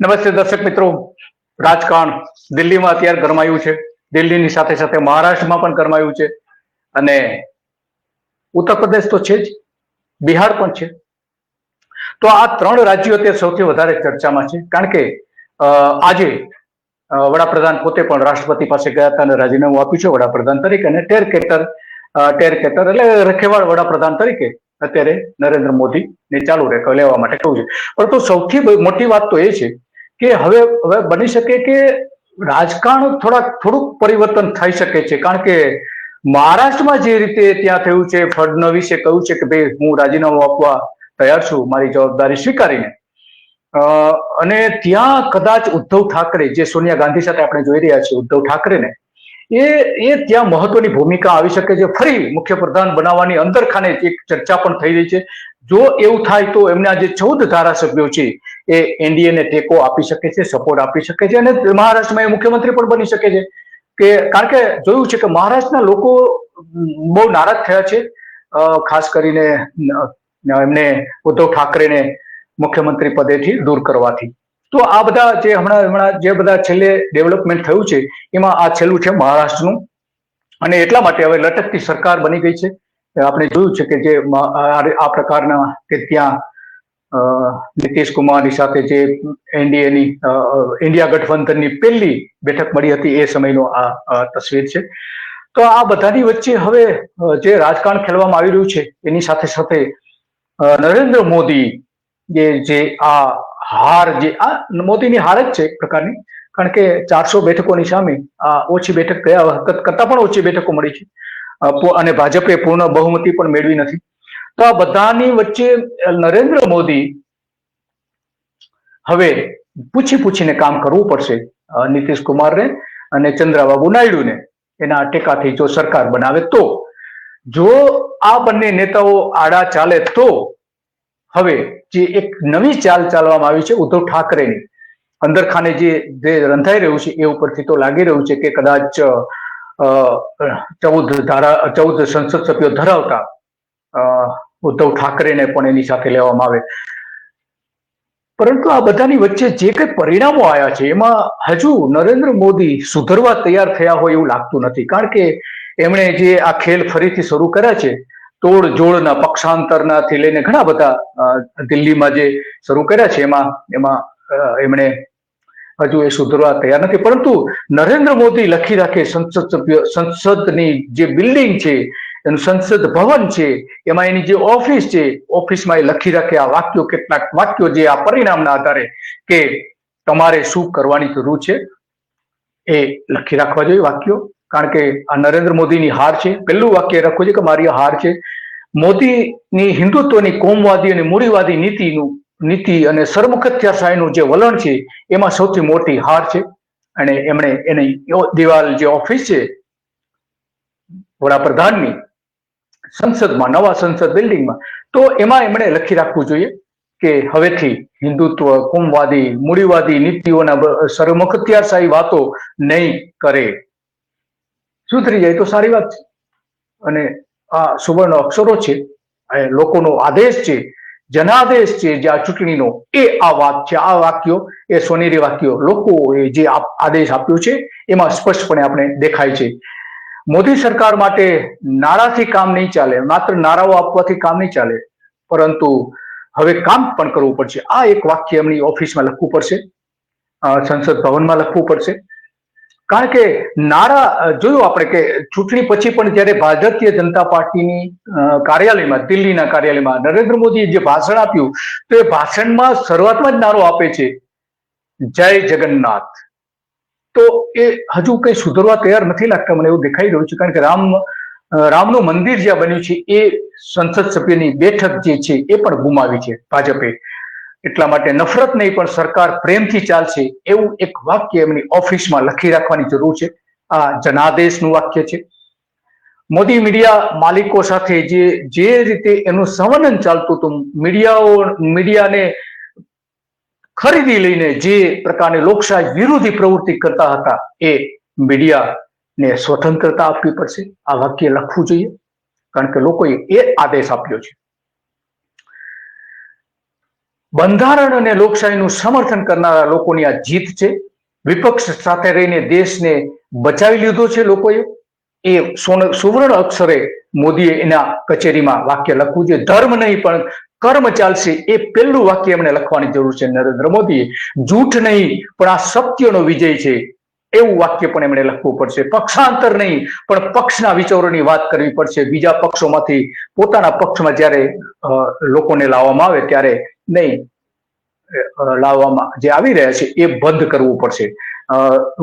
નમસ્તે દર્શક મિત્રો. રાજકારણ દિલ્હીમાં અત્યારે ગરમાયું છે. દિલ્હીની સાથે સાથે મહારાષ્ટ્રમાં પણ ગરમાયું છે અને ઉત્તર પ્રદેશ તો છે જ, બિહાર પણ છે. તો આ ત્રણ રાજ્યો અત્યારે સૌથી વધારે ચર્ચામાં છે, કારણ કે આજે વડાપ્રધાન પોતે પણ રાષ્ટ્રપતિ પાસે ગયા હતા અને રાજીનામું આપ્યું છે વડાપ્રધાન તરીકે, અને ટેરકેટર એટલે રખેવાળ વડાપ્રધાન તરીકે અત્યારે નરેન્દ્ર મોદીને ચાલુ લેવા માટે કહ્યું છે. પરંતુ સૌથી મોટી વાત તો એ છે કે હવે બની શકે કે રાજકારણ થોડુંક પરિવર્તન થઈ શકે છે, કારણ કે મહારાષ્ટ્રમાં જે રીતે ત્યાં થયું છે, ફડણવીસે કહ્યું છે કે ભાઈ હું રાજીનામું આપવા તૈયાર છું મારી જવાબદારી સ્વીકારીને, અને ત્યાં કદાચ ઉદ્ધવ ઠાકરે, જે સોનિયા ગાંધી સાથે આપણે જોઈ રહ્યા છીએ ઉદ્ધવ ઠાકરેને, એ ત્યાં મહત્વની ભૂમિકા આવી શકે છે. ફરી મુખ્યપ્રધાન બનાવવાની અંદરખાને એક ચર્ચા પણ થઈ રહી છે. જો એવું થાય તો એમના જે 14 ધારાસભ્યો છે એ એનડીએને ટેકો આપી શકે છે, સપોર્ટ આપી શકે છે, અને મહારાષ્ટ્રમાં એ મુખ્યમંત્રી પણ બની શકે છે. કારણ કે જોયું છે કે મહારાષ્ટ્રના લોકો બહુ નારાજ થયા છે, ખાસ કરીને એમને ઉદ્ધવ ઠાકરેને મુખ્યમંત્રી પદેથી દૂર કરવાથી. તો આ બધા જે હમણાં જે બધા છેલ્લે ડેવલપમેન્ટ થયું છે એમાં આ છેલ્લું છે મહારાષ્ટ્રનું, અને એટલા માટે હવે લટકતી સરકાર બની ગઈ છે. આપણે જોયું છે કે જે આ પ્રકારના કે ત્યાં નીતિશ કુમારની સાથે જે એનડીએની ઇન્ડિયા ગઠબંધનની પહેલી બેઠક મળી હતી એ સમયનો આ તસવીર છે. તો આ બધાની વચ્ચે હવે જે રાજકારણ ખેલવામાં આવી રહ્યું છે એની સાથે સાથે નરેન્દ્ર મોદી જે આ હાર, જે આ મોદીની હાર જ છે એક પ્રકારની, કારણ કે 400 બેઠકોની સામે આ ઓછી બેઠક ગયા વખત કરતા પણ ઓછી બેઠકો મળી છે, અને ભાજપે પૂર્ણ બહુમતી પણ મેળવી નથી. તો આ બધાની વચ્ચે નરેન્દ્ર મોદી હવે પૂછીને કામ કરવું પડશે નીતિશ કુમારને અને ચંદ્રાબાબુ નાયડુને, એના ટેકાથી જો સરકાર બનાવે તો. જો આ બંને નેતાઓ આડા ચાલે તો હવે જે એક નવી ચાલ ચાલવામાં આવી છે ઉદ્ધવ ઠાકરેની, અંદરખાને જે રંધાઈ રહ્યું છે એ ઉપરથી તો લાગી રહ્યું છે કે કદાચ 14 સંસદ સભ્યો ધરાવતા ઉદ્ધવ ઠાકરેને પણ એની સાથે લેવામાં આવે. પરંતુ આ બધાની વચ્ચે જે કંઈ પરિણામો આવ્યા છે એમાં હજુ નરેન્દ્ર મોદી સુધરવા તૈયાર થયા હોય એવું લાગતું નથી, કારણ કે એમણે જે આ ખેલ ફરીથી શરૂ કર્યા છે, તોડજોડના, પક્ષાંતરનાથી લઈને ઘણા બધા દિલ્હીમાં જે શરૂ કર્યા છે એમાં એમણે હજુ એ સુધરવા તૈયાર નથી. પરંતુ નરેન્દ્ર મોદી લખી રાખે સંસદની જે બિલ્ડિંગ છે, એનું સંસદ ભવન છે, એમાં એની જે ઓફિસ છે, ઓફિસમાં એ લખી રાખે આ વાક્યો, કેટલાક વાક્યો જે આ પરિણામના આધારે કે તમારે શું કરવાની જરૂર છે એ લખી રાખવા જોઈએ વાક્યો. કારણ કે આ નરેન્દ્ર મોદીની હાર છે. પહેલું વાક્ય રાખવું છે કે મારી હાર છે. મોદીની હિન્દુત્વની, કોમવાદી અને મૂડીવાદી નીતિ અને સરમુખત્યારશાહીનું જે વલણ છે એમાં સૌથી મોટી હાર છે. અને એમણે એની દિવાલ જે ઓફિસ છે વડાપ્રધાનની સંસદમાં, નવા સંસદ બિલ્ડિંગમાં, તો એમાં એમણે લખી રાખવું જોઈએ કે હવેથી હિન્દુત્વ, કોમવાદી, મૂડીવાદી નીતિઓના સરમુખત્યારશાહી વાતો નહીં કરે. સુધરી જાય તો સારી વાત છે. અને આ સુવર્ણ અક્ષરો છે, લોકોનો આદેશ છે, જનાદેશ છે જે આ ચૂંટણીનો, એ આ વાત છે. આ વાક્યો, એ સોનેરી વાક્યો લોકોએ જે આદેશ આપ્યો છે એમાં સ્પષ્ટપણે આપણે દેખાય છે. મોદી સરકાર માટે નારાથી કામ નહીં ચાલે, માત્ર નારાઓ આપવાથી કામ નહીં ચાલે, પરંતુ હવે કામ પણ કરવું પડશે. આ એક વાક્ય એમની ઓફિસમાં લખવું પડશે, સંસદ ભવનમાં લખવું પડશે. કારણ કે નારા જોયું આપણે કે ચૂંટણી પછી પણ જ્યારે ભારતીય જનતા પાર્ટીની કાર્યાલયમાં, દિલ્હીના કાર્યાલયમાં નરેન્દ્ર મોદીએ જે ભાષણ આપ્યું, તો એ ભાષણમાં શરૂઆતમાં જ નારો આપે છે જય જગન્નાથ. તો એ હજુ કંઈ સુધરવા તૈયાર નથી લાગતા, મને એવું દેખાઈ રહ્યું છે. કારણ કે રામનું મંદિર જ્યાં બન્યું છે એ સંસદ સભ્યની બેઠક જે છે એ પણ ગુમાવી છે ભાજપે. એટલા માટે નફરત નહીં પણ સરકાર પ્રેમથી ચાલશે એવું એક વાક્ય એમની ઓફિસમાં લખી રાખવાની જરૂર છે. આ જનાદેશનું વાક્ય છે. મોદી મીડિયા માલિકો સાથે જે રીતે એનું સંવનન ચાલતું હતું, મીડિયાને ખરીદી લઈને જે પ્રકારની લોકશાહી વિરોધી પ્રવૃત્તિ કરતા હતા, એ મીડિયાને સ્વતંત્રતા આપવી પડશે. આ વાક્ય લખવું જોઈએ, કારણ કે લોકોએ એ આદેશ આપ્યો છે. બંધારણ અને લોકશાહીનું સમર્થન કરનારા લોકોની આ જીત છે. વિપક્ષ સાથે રહીને દેશને બચાવી લીધો છે લોકોએ. એ સુવર્ણ અક્ષરે મોદીએ એના કચેરીમાં વાક્ય લખવું છે. ધર્મ નહીં પણ કર્મ ચાલશે, એ પહેલું વાક્ય એમણે લખવાની જરૂર છે નરેન્દ્ર મોદીએ. જૂઠ નહીં પણ આ સત્યનો વિજય છે એવું વાક્ય પણ એમણે લખવું પડશે. પક્ષાંતર નહીં પણ પક્ષના વિચારોની વાત કરવી પડશે. બીજા પક્ષોમાંથી પોતાના પક્ષમાં જ્યારે લોકોને લાવવામાં આવે ત્યારે નહીં લાવવામાં જે આવી રહ્યા છે એ બંધ કરવું પડશે.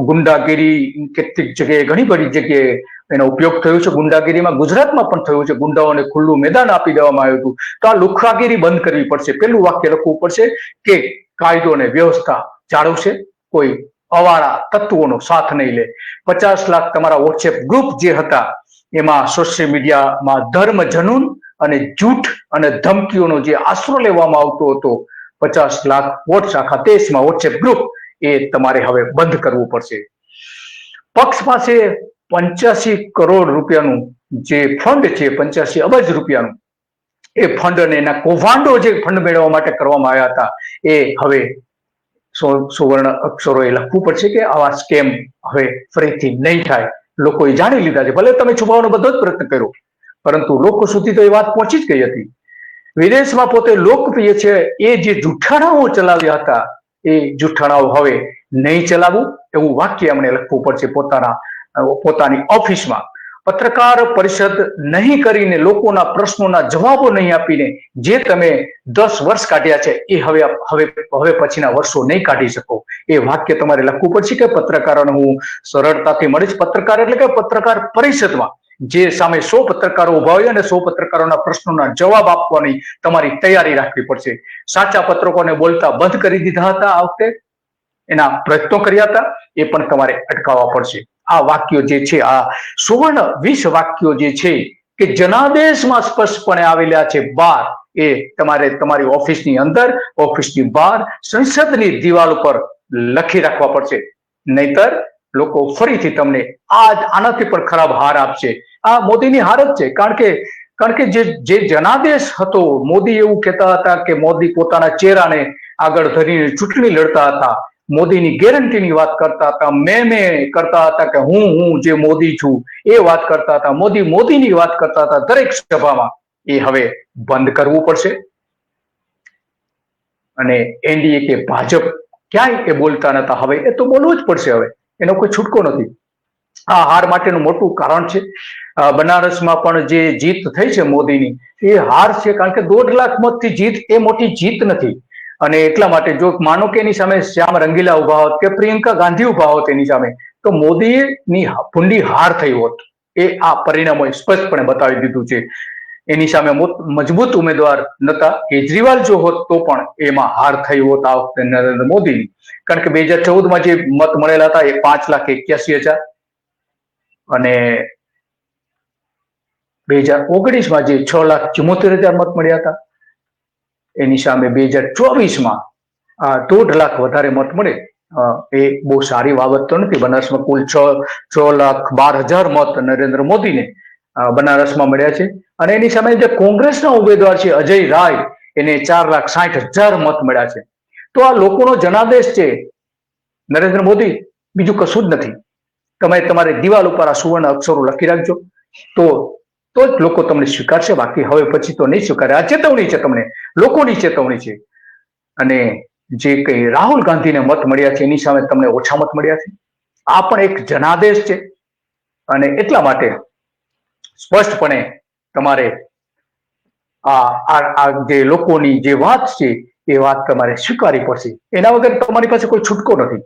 ગુંડાગીરી કેટલીક જગ્યાએ, ઘણી બધી જગ્યાએ એનો ઉપયોગ થયો છે. ગુંડાગીરીમાં ગુજરાતમાં પણ થયું છે. ગુંડાઓને ખુલ્લું મેદાન આપી દેવામાં આવ્યું હતું. તો આ લુખ્ખાગીરી બંધ કરવી પડશે. પેલું વાક્ય લખવું પડશે કે કાયદો અને વ્યવસ્થા જાળવશે, કોઈ અવાળા તત્વોનો સાથ નહીં લે. 50 લાખ તમારા વોટ્સએપ ગ્રુપ જે હતા એમાં સોશિયલ મીડિયામાં ધર્મ જનૂન અને જૂઠ અને ધમકીઓનો જે આશરો લેવામાં આવતો હતો, 50 લાખ વોટ્સ આખા દેશમાં વોટ્સએપ ગ્રુપ, એ તમારે હવે બંધ કરવું પડશે. પક્ષ પાસે 85 કરોડ રૂપિયાનું જે ફંડ છે, 85 અબજ રૂપિયાનું, એ ફંડ અને એના કૌભાંડો જે ફંડ મેળવવા માટે કરવામાં આવ્યા હતા એ હવે સુવર્ણ અક્ષરોએ લખવું પડશે કે આવા સ્કેમ હવે ફરીથી નહીં થાય. લોકોએ જાણી લીધા છે. ભલે તમે છુપાવવાનો બધો જ પ્રયત્ન કર્યો, પરંતુ લોકો સુધી તો એ વાત પહોંચી જ ગઈ હતી. વિદેશમાં પોતે લોકપ્રિય છે એ જે જૂઠાણાઓ ચલાવ્યા હતા એ જૂઠાણાઓ હવે નહીં ચલાવવું એવું વાક્ય એમણે લખવું પડશે પોતાની ઓફિસમાં. પત્રકાર પરિષદ નહીં કરીને, લોકોના પ્રશ્નોના જવાબો નહીં આપીને જે તમે 10 વર્ષ કાઢ્યા છે એ હવે પછીના વર્ષો નહીં કાઢી શકો. એ વાક્ય તમારે લખવું પડશે કે પત્રકારોને હું સરળતાથી મળીશ. પત્રકાર એટલે કે પત્રકાર પરિષદમાં જે સામે 100 પત્રકારો ઉભા હોય અને 100 પત્રકારોના પ્રશ્નોના જવાબ આપવાની તમારી તૈયારી રાખવી પડશે. સાચા પત્રકોને બોલતા બંધ કરી દીધા હતા, આ વખતે એના પ્રયત્નો કર્યા હતા, એ પણ તમારે અટકાવવા પડશે. આ વાક્યો જે છે, આ સુવર્ણ 20 વાક્યો જે છે કે જનાદેશમાં સ્પષ્ટપણે આવેલા છે, બાર એ તમારે તમારી ઓફિસની અંદર, ઓફિસની બહાર, સંસદની દિવાલ ઉપર લખી રાખવા પડશે. નહીતર લોકો ફરીથી તમને આનાથી પણ ખરાબ હાર આપશે. આ મોદીની હાર જ છે. કારણ કે જે જનાદેશ હતો, મોદી એવું કહેતા હતા કે મોદી પોતાના ચહેરાને આગળ ધરીને ચૂંટણી લડતા હતા, મોદીની ગેરંટીની વાત કરતા હતા, મેં કરતા હતા કે હું જે મોદી છું એ વાત કરતા હતા, મોદીની વાત કરતા હતા દરેક સભામાં. એ હવે બંધ કરવું પડશે. અને એનડીએ કે ભાજપ ક્યાંય એ બોલતા નતા, હવે એ તો બોલવું જ પડશે. હવે એનો કોઈ છૂટકો નથી. આ હાર માટેનું મોટું કારણ છે. બનારસમાં પણ જે જીત થઈ છે મોદીની, એ હાર છે. કારણ કે 1.5 લાખ મતથી જીત એ મોટી જીત નથી. અને એટલા માટે જો માનો કે એની સામે શ્યામ રંગીલા ઉભા હોત કે પ્રિયંકા ગાંધી ઉભા હોત એની સામે, તો મોદીની ભૂંડી હાર થઈ હોત. એ આ પરિણામોએ સ્પષ્ટપણે બતાવી દીધું છે. એની સામે મજબૂત ઉમેદવાર નતા. કેજરીવાલ જો હોત તો પણ એમાં હાર થઈ હોત આ વખતે નરેન્દ્ર મોદીની. કારણ કે 2014માં જે મત મળેલા હતા એ 5,81,000 અને 2019માં જે 6,74,000 મત મળ્યા હતા એની સામે 2024માં 1.5 લાખ વધારે મત મળે એ બહુ સારી બાબત તો નથી. બનારસમાં કુલ 6,12,000 મત નરેન્દ્ર મોદીને બનારસમાં મળ્યા છે. અને એની સામે જે કોંગ્રેસના ઉમેદવાર છે અજય રાય, એને 4,60,000 મત મળ્યા છે. તો આ લોકોનો જનાદેશ છે નરેન્દ્ર મોદી, બીજું કશું જ નથી. તમે તમારી દિવાલ ઉપર આ સુવર્ણ અક્ષરો લખી રાખજો, તો જ લોકો તમને સ્વીકારશે. બાકી હવે પછી તો નહીં સ્વીકારે. આ ચેતવણી છે, તમને લોકોની ચેતવણી છે. અને જે કઈ રાહુલ ગાંધીને મત મળ્યા છે એની સામે તમને ઓછા મત મળ્યા છે. આ પણ એક જનાદેશ છે. અને એટલા માટે સ્પષ્ટપણે તમારે આ જે લોકોની જે વાત છે એ વાત તમારે સ્વીકારવી પડશે. એના વગર તમારી પાસે કોઈ છૂટકો નથી.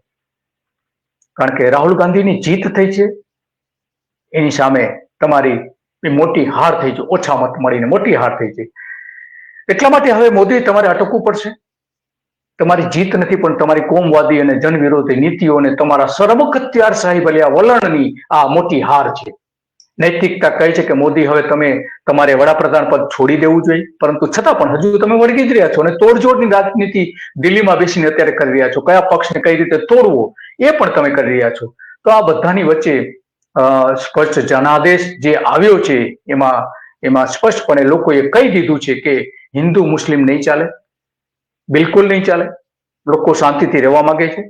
કારણ કે રાહુલ ગાંધીની જીત થઈ છે, એની સામે તમારી મોટી હાર થઈ છે. ઓછા મત મળીને મોટી હાર થઈ છે. એટલા માટે હવે મોદી તમારે અટકવું પડશે. તમારી જીત નથી પણ તમારી કોમવાદી અને જનવિરોધી નીતિઓ અને તમારા સર્વખત્યારશાહી ભલ્યા વલણની આ મોટી હાર છે. નૈતિકતા કહે છે કે મોદી હવે તમારે વડાપ્રધાન પદ છોડી દેવું જોઈએ, પરંતુ છતાં પણ હજુ તમે વળગી જ રહ્યા છો અને તોડજોડની રાજનીતિ દિલ્હીમાં બેસીને અત્યારે કરી રહ્યા છો. કયા પક્ષને કઈ રીતે તોડવો એ પણ તમે કરી રહ્યા છો. તો આ બધાની વચ્ચે સ્પષ્ટ જનાદેશ જે આવ્યો છે એમાં સ્પષ્ટપણે લોકોએ કહી દીધું છે કે હિન્દુ મુસ્લિમ નહીં ચાલે, બિલકુલ નહીં ચાલે. લોકો શાંતિથી રહેવા માંગે છે.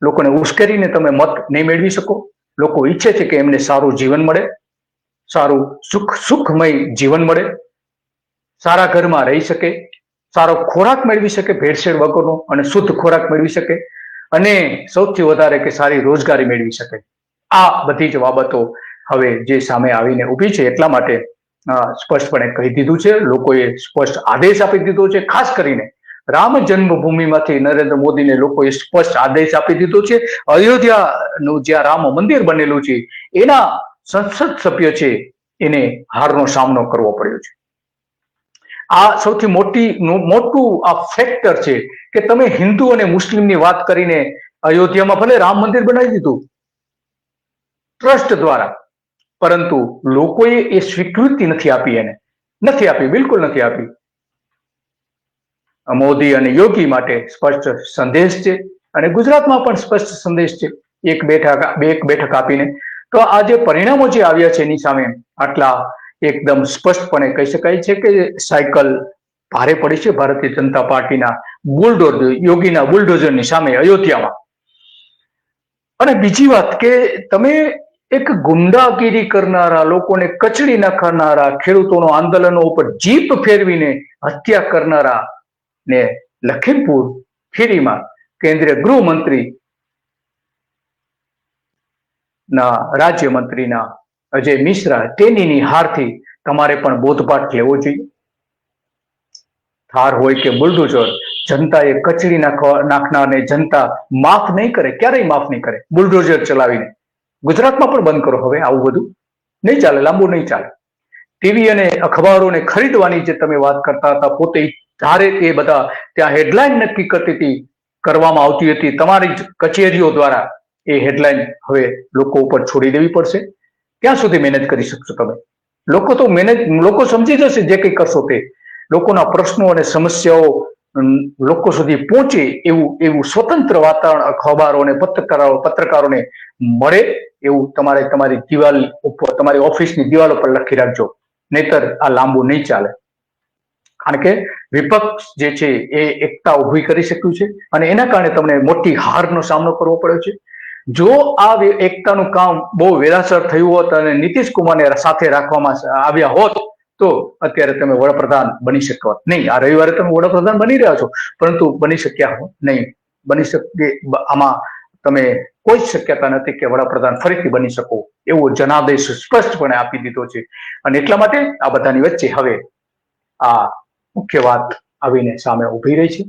લોકોને ઉશ્કેરીને તમે મત નહીં મેળવી શકો. લોકો ઈચ્છે છે કે એમને સારું જીવન મળે, સારું સુખમય જીવન મળે, સારા ઘરમાં રહી શકે, સારો ખોરાક મેળવી શકે ભેળસેળ વગરનો અને શુદ્ધ ખોરાક મેળવી શકે, અને સૌથી વધારે કે સારી રોજગારી મેળવી શકે. આ બધી જ બાબતો હવે જે સામે આવીને ઊભી છે, એટલા માટે સ્પષ્ટપણે કહી દીધું છે. લોકોએ સ્પષ્ટ આદેશ આપી દીધો છે. ખાસ કરીને રામ જન્મભૂમિમાંથી નરેન્દ્ર મોદીને લોકોએ સ્પષ્ટ આદેશ આપી દીધો છે. અયોધ્યાનું જ્યાં રામ મંદિર બનેલું છે, એના સંસદ સભ્ય છે, એને હારનો સામનો કરવો પડ્યો છે. આ સૌથી મોટું આ ફેક્ટર છે કે તમે હિન્દુ અને મુસ્લિમની વાત કરીને અયોધ્યામાં ભલે રામ મંદિર બનાવી દીધું ટ્રસ્ટ દ્વારા, પરંતુ લોકોએ એ સ્વીકૃતિ નથી આપી. એને નથી આપી, બિલકુલ નથી આપી. મોદી અને યોગી માટે સ્પષ્ટ સંદેશ છે, અને ગુજરાતમાં પણ સ્પષ્ટ સંદેશ છે, એક બેઠક આપીને. તો આ જે પરિણામો જે આવ્યા છે એની સામે આટલા એકદમ સ્પષ્ટપણે કહી શકાય છે કે સાયકલ ભારે પડી છે ભારતીય જનતા પાર્ટીના બુલડોઝર, યોગીના બુલડોઝરની સામે અયોધ્યામાં. અને બીજી વાત કે તમે એક ગુંડાગીરી કરનારા, લોકોને કચડી નાખનારા, ખેડૂતોનો આંદોલનો ઉપર જીપ ફેરવીને હત્યા કરનારા ને લખીમપુર ખીરીમાં કેન્દ્રીય ગૃહમંત્રી ના રાજ્યમંત્રીના અજય મિશ્રા તેની હારથી તમારે પણ બોધપાઠ લેવો જોઈએ. થાર હોય કે બુલડોઝર, જનતાએ કચડી નાખનારને જનતા માફ નહીં કરે, ક્યારેય માફ નહીં કરે. બુલડોઝર ચલાવીને ગુજરાતમાં પણ બંધ કરો. હવે આવું બધું નહીં ચાલે, લાંબુ નહીં ચાલે. ટીવી અને અખબારોને ખરીદવાની જે તમે વાત કરતા હતા, પોતે ધારે એ બધા ત્યાં હેડલાઇન નક્કી કરતી હતી, કરવામાં આવતી હતી તમારી જ કચેરીઓ દ્વારા. એ હેડલાઇન હવે લોકો ઉપર છોડી દેવી પડશે. ક્યાં સુધી મહેનત કરી શકશો તમે? લોકો સમજી જશે જે કંઈ કરશો તે. લોકોના પ્રશ્નો અને સમસ્યાઓ લોકો સુધી પહોંચે એવું સ્વતંત્ર વાતાવરણ અખબારો અને પત્રકારોને મળે એવું તમારે તમારી દિવાલ ઉપર, તમારી ઓફિસની દિવાલ ઉપર લખી રાખજો. નહીતર આ લાંબુ નહીં ચાલે. કારણ કે વિપક્ષ જે છે એ એકતા ઉભી કરી શક્યું છે, અને એના કારણે તમને મોટી હારનો સામનો કરવો પડ્યો છે. જો આ એકતાનું કામ બહુ વેરાસર થયું હોત અને નીતિશ કુમારને સાથે રાખવામાં આવ્યા હોત, તો અત્યારે તમે વડાપ્રધાન બની શકો નહીં. આ રવિવારે તમે વડાપ્રધાન બની રહ્યા છો, પરંતુ બની શક્યા હો નહીં. બની શકે આમાં તમે કોઈ જ શક્યતા નથી કે વડાપ્રધાન ફરીથી બની શકો, એવો જનાદેશ સ્પષ્ટપણે આપી દીધો છે. અને એટલા માટે આ બધાની વચ્ચે હવે આ મુખ્ય વાત આવીને સામે ઉભી રહી છે.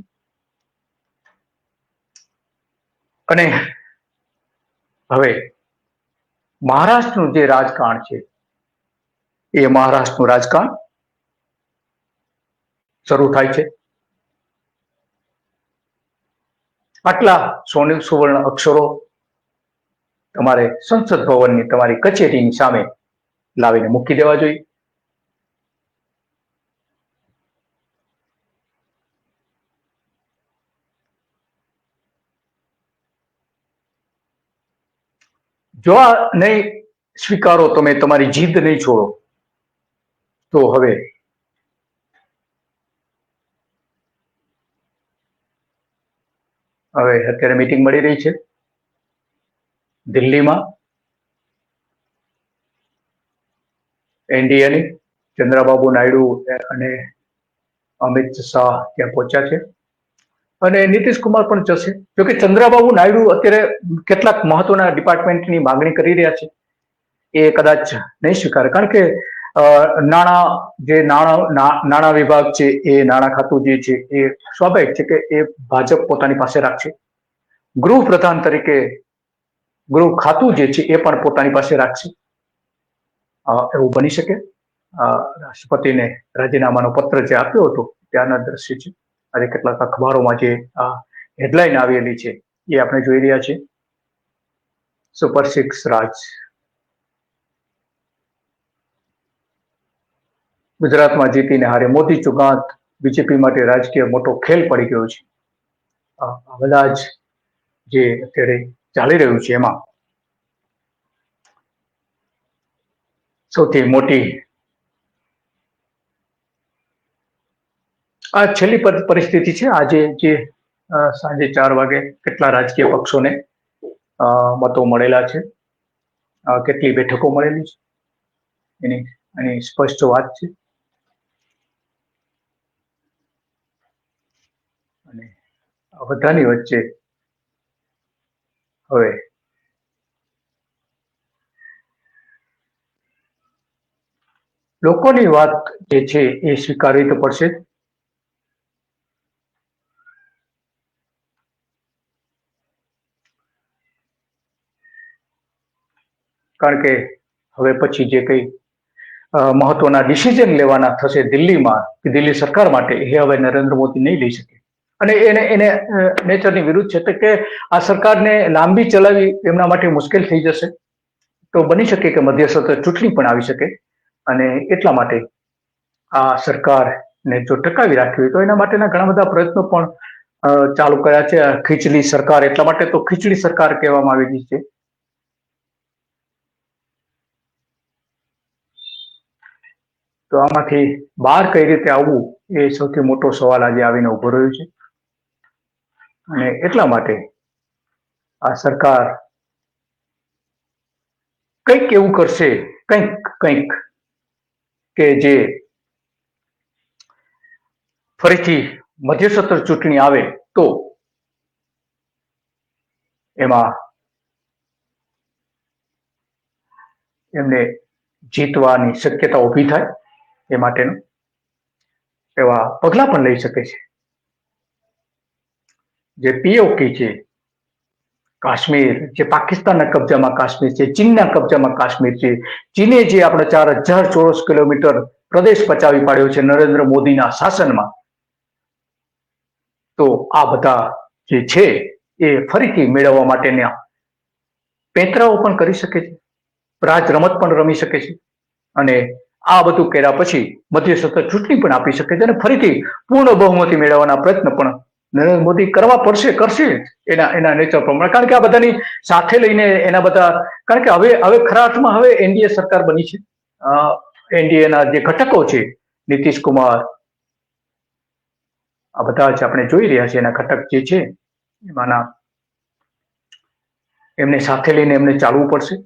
અને હવે મહારાષ્ટ્રનું જે રાજકારણ છે, એ મહારાષ્ટ્રનું રાજકારણ શરૂ થાય છે. આટલા સુવર્ણ અક્ષરો તમારે સંસદ ભવનની, તમારી કચેરીની સામે લાવીને મૂકી દેવા જોઈએ. જો આ નહીં સ્વીકારો, તમે તમારી જીદ નહીં છોડો, તો હવે અત્યારે મીટિંગ મળી રહી છે દિલ્હીમાં એનડીએની. ચંદ્રબાબુ નાયડુ અને અમિત શાહ ત્યાં પહોંચ્યા છે, અને નીતિશ કુમાર પણ જશે. જોકે ચંદ્રબાબુ નાયડુ અત્યારે કેટલાક મહત્વના ડિપાર્ટમેન્ટની માગણી કરી રહ્યા છે. એ કદાચ નહીં સ્વીકારે, કારણ કે નાણાં વિભાગ છે, એ નાણાં ખાતું જે છે એ સ્વાભાવિક છે કે એ ભાજપ પોતાની પાસે રાખશે. ગૃહ પ્રધાન તરીકે ગૃહ ખાતું જે છે એ પણ પોતાની પાસે રાખશે. એવું બની શકે. રાષ્ટ્રપતિને રાજીનામાનો પત્ર જે આપ્યો હતો ત્યાંના દ્રશ્ય છે. આજે કેટલાક અખબારોમાં જે હેડલાઇન આવેલી છે એ આપણે જોઈ રહ્યા છીએ. સુપર 6 રાજ. ગુજરાતમાં જીતીને હારે મોદી ચુકાંત. બીજેપી માટે રાજકીય મોટો ખેલ પડી ગયો છે. આ બધા જ જે અત્યારે ચાલી રહ્યું છે એમાં સૌથી મોટી આ છેલ્લી પરિસ્થિતિ છે. આજે જે સાંજે 4 વાગે કેટલા રાજકીય પક્ષોને મતો મળેલા છે, કેટલી બેઠકો મળેલી છે, એની સ્પષ્ટ વાત છે. અને આ બધાની વચ્ચે હવે લોકોની વાત જે છે એ સ્વીકારવી તો પડશે. કારણ કે હવે પછી જે કંઈ મહત્વના ડિસિઝન લેવાના થશે દિલ્હીમાં, દિલ્હી સરકાર માટે, એ હવે નરેન્દ્ર મોદી નહીં લઈ શકે. અને એને નેચરની વિરુદ્ધ છે કે આ સરકારને લાંબી ચલાવી એમના માટે મુશ્કેલ થઈ જશે. તો બની શકે કે મધ્યસત્ર ચૂંટણી પણ આવી શકે. અને એટલા માટે આ સરકારને જો ટકાવી રાખવી હોય તો એના માટેના ઘણા બધા પ્રયત્નો પણ ચાલુ કર્યા છે. ખીચડી સરકાર, એટલા માટે તો ખીચડી સરકાર કહેવામાં આવેલી છે. તો આમાંથી બહાર કઈ રીતે આવવું એ સૌથી મોટો સવાલ આજે આવીને ઉભો રહ્યો છે. અને એટલા માટે આ સરકાર કંઈક એવું કરશે, કંઈક કે જે ફરીથી મધ્યસત્ર ચૂંટણી આવે તો એમાં એમને જીતવાની શક્યતા ઊભી થાય. એ માટેનું એવા પગલા પણ લઈ શકે છે. જે પીઓકે છે, કાશ્મીર, જે પાકિસ્તાનના કબજામાં કાશ્મીર છે, ચીનના કબજામાં કાશ્મીર છે, ચીને જે આપણે 4000 ચોરસ કિલોમીટર પ્રદેશ પચાવી પાડ્યો છે નરેન્દ્ર મોદીના શાસનમાં, તો આ બધા જે છે એ ફરીથી મેળવવા માટેના પેંતરાઓ પણ કરી શકે છે, રાજ રમત પણ રમી શકે છે. અને આ બધું કર્યા પછી મધ્યસત્ર ચૂંટણી પણ આપી શકે છે અને ફરીથી પૂર્ણ બહુમતી મેળવવાના પ્રયત્ન પણ નરેન્દ્ર મોદી કરવા કરશે એના નેચર પ્રમાણે. કારણ કે આ બધાની સાથે લઈને એના બધા, કારણ કે હવે ખરા અર્થમાં હવે એનડીએ સરકાર બની છે. એનડીએના જે ઘટકો છે, નીતિશ કુમાર, આ બધા જ આપણે જોઈ રહ્યા છીએ, એના ઘટક જે છે એમાંના એમને સાથે લઈને એમને ચાલવું પડશે.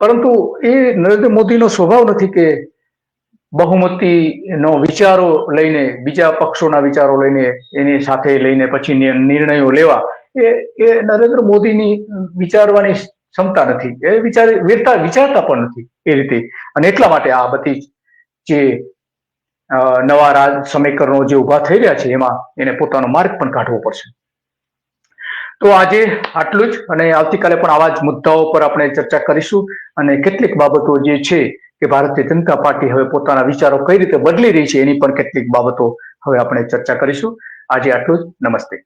પરંતુ એ નરેન્દ્ર મોદીનો સ્વભાવ નથી કે બહુમતીનો વિચારો લઈને, બીજા પક્ષોના વિચારો લઈને, એની સાથે લઈને પછી નિર્ણયો લેવા. એ નરેન્દ્ર મોદીની વિચારવાની ક્ષમતા નથી. એ વિચારતા પણ નથી એ રીતે. અને એટલા માટે આ બધી જે નવા સમીકરણો જે ઉભા થઈ રહ્યા છે એમાં એને પોતાનો માર્ગ પણ કાઢવો પડશે. તો આજે આટલું જ. અને આવતીકાલે પણ આવા જ મુદ્દાઓ પર આપણે ચર્ચા કરીશું. અને કેટલીક બાબતો જે છે કે ભારતીય જનતા પાર્ટી હવે પોતાના વિચારો કઈ રીતે બદલી રહી છે એની પણ કેટલીક બાબતો હવે આપણે ચર્ચા કરીશું. આજે આટલું જ. નમસ્તે.